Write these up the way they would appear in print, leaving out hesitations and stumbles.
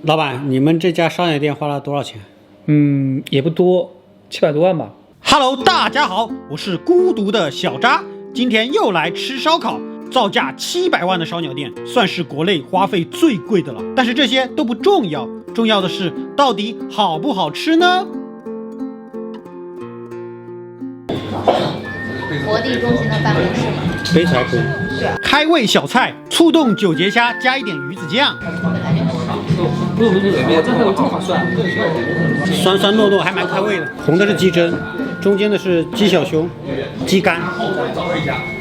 老板，你们这家烧鸟店花了多少钱？也不多，700多万吧。Hello， 大家好，我是孤独的小渣，今天又来吃烧烤。造价700万的烧鸟店，算是国内花费最贵的了。但是这些都不重要，重要的是到底好不好吃呢？活力中心的办公室吗？杯子还可以。开胃小菜，醋冻九节虾，加一点鱼子酱。不，这还有这么好涮？酸酸糯糯，还蛮开胃的。红的是鸡胗，中间的是鸡小胸、鸡肝。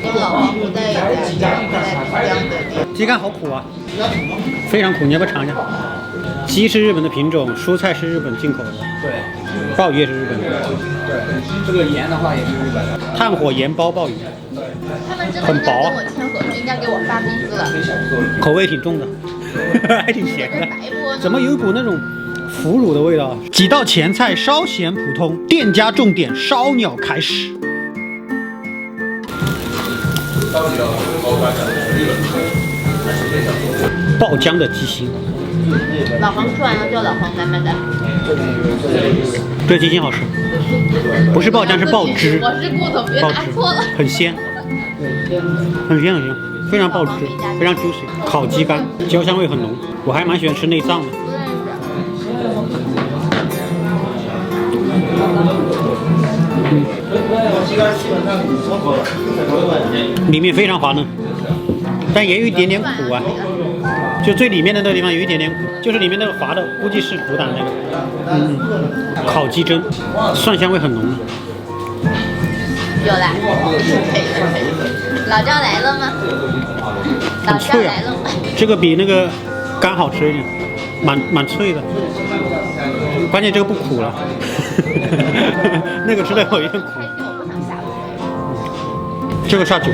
跟老王不在一家店。鸡肝好苦啊，非常苦，你要不要尝一下？鸡是日本的品种，蔬菜是日本进口的，对，鲍鱼也是日本的，对，这个盐的话也是日本的。炭火盐包鲍鱼，他们真的应该跟我签合同，应该给我发工资了。口味挺重的，还挺咸的，怎么有一股那种腐乳的味道？几道前菜稍显普通，店家重点烧鸟开始。爆浆的鸡心，老黄吃完了叫老黄买买单。这鸡心好吃，不是爆浆是爆汁，我是骨头，别拿错了。很鲜，很鲜，非常爆汁，非常 juicy。烤鸡肝，焦香味很浓，我还蛮喜欢吃内脏的。里面非常滑嫩，但也有一点点苦啊。就最里面的那个地方有一点点苦，就是里面那个滑的，估计是苦胆那个。烤鸡胗，蒜香味很浓。有啦，可以。老赵来了吗？老赵来了吗？这个比那个肝好吃一点，蛮脆的。关键这个不苦了，那个吃的有一点苦。这个下酒，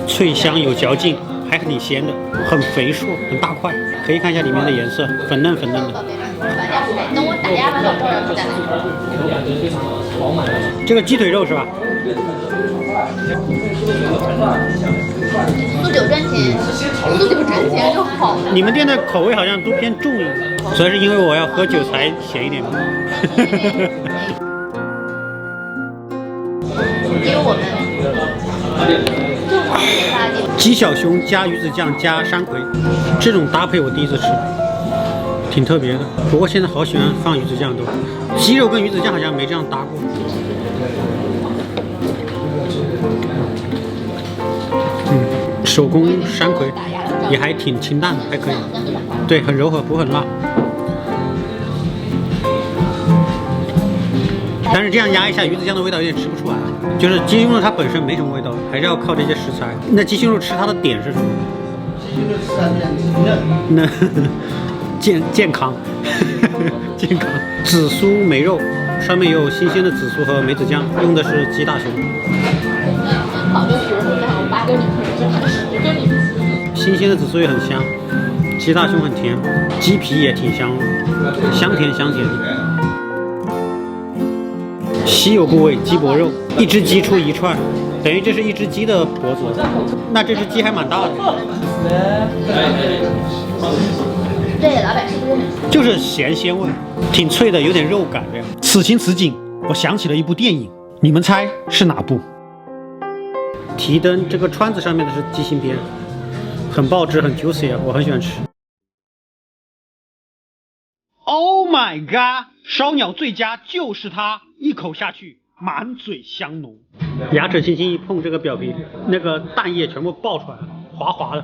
脆香有嚼劲，还挺鲜的，很肥硕，很大块。可以看一下里面的颜色，粉嫩的。等我打压完老赵然后再来。这个鸡腿肉是吧？素酒赚钱，素酒赚钱就好了。你们店的口味好像都偏重一点，所以是因为我要喝酒才咸一点吗？因为我们鸡小胸加鱼子酱加山葵，这种搭配我第一次吃，挺特别的。不过现在好喜欢放鱼子酱都，鸡肉跟鱼子酱好像没这样搭过。手工山葵也还挺清淡的，还可以，对，很柔和，不会很辣。但是这样压一下鱼子酱的味道有点吃不出来，就是鸡胸肉它本身没什么味道，还是要靠这些食材。那鸡胸肉吃它的点是什么？那健康，健康。紫苏梅肉上面有新鲜的紫苏和梅子酱，用的是鸡大胸。好就学会了，8个女朋友就10个女朋友。新鲜的紫苏也很香，鸡大胸很甜，鸡皮也挺香，香甜的。稀有部位鸡脖肉，一只鸡出一串，等于这是一只鸡的脖子。那这只鸡还蛮大的。对，老板是不是很香？就是鲜味，挺脆的，有点肉感这样。此情此景，我想起了一部电影，你们猜是哪部？提灯这个川子上面的是鸡心边，很爆汁，很 juicy 啊，我很喜欢吃。Oh my god！ 烧鸟最佳就是它，一口下去，满嘴香浓，牙齿轻轻一碰这个表皮，那个蛋液全部爆出来了，滑滑的，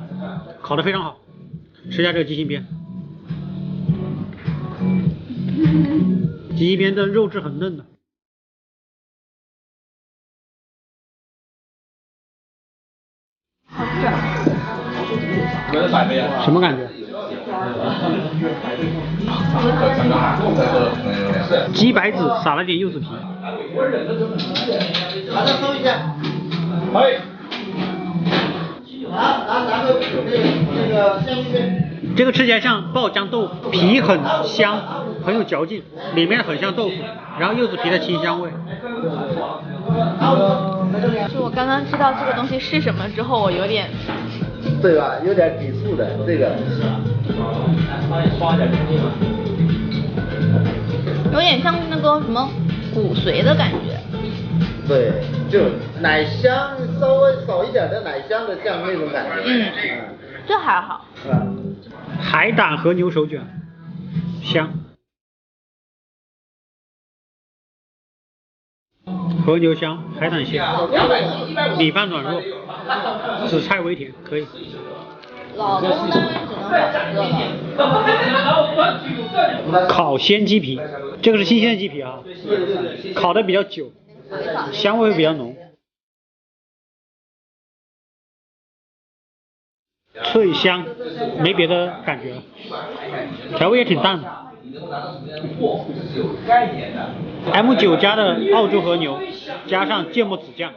烤得非常好。吃一下这个鸡心边，鸡心边的肉质很嫩的。什么感觉？鸡白子撒了点柚子皮。马上收一下。哎。这个吃起来像爆浆豆腐，皮很香，很有嚼劲，里面很像豆腐，然后柚子皮的清香味。就我刚刚知道这个东西是什么之后，我有点对吧？有点抵触的这个。有点像那个什么骨髓的感觉。对，就奶香稍微少一点的奶香的，像那种感觉。这还好。是吧？海胆和牛手卷，香。和牛香，海胆鲜，米饭软糯，紫菜微甜，可以。老公单位只能买一个。烤鲜鸡皮，这个是新鲜的鸡皮啊，烤的比较久，香味会比较浓。脆香，没别的感觉，调味也挺淡的。M9加的澳洲和牛，加上芥末子酱。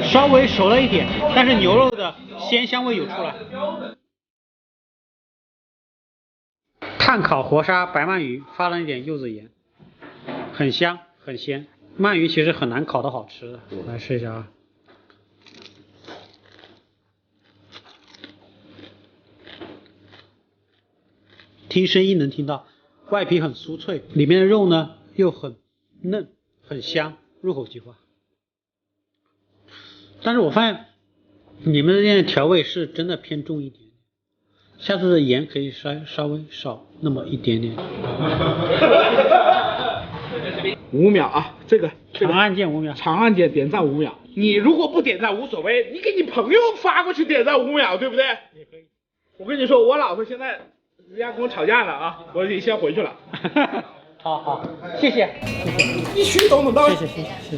稍微熟了一点，但是牛肉的鲜香味有出来。炭烤活杀白鳗鱼，发了一点柚子盐，很香很鲜。鳗鱼其实很难烤的好吃的，来试一下啊。听声音能听到，外皮很酥脆，里面的肉呢又很嫩很香，入口即化。但是我发现你们的店调味是真的偏重一点，下次的盐可以稍微少那么一点点。5秒啊，这个长按键5秒，长按键点赞5秒。你如果不点赞无所谓，你给你朋友发过去点赞5秒，对不对？也可以。我跟你说，我老婆现在人家跟我吵架了啊，我得先回去了。好，谢谢，必须都能到。谢谢。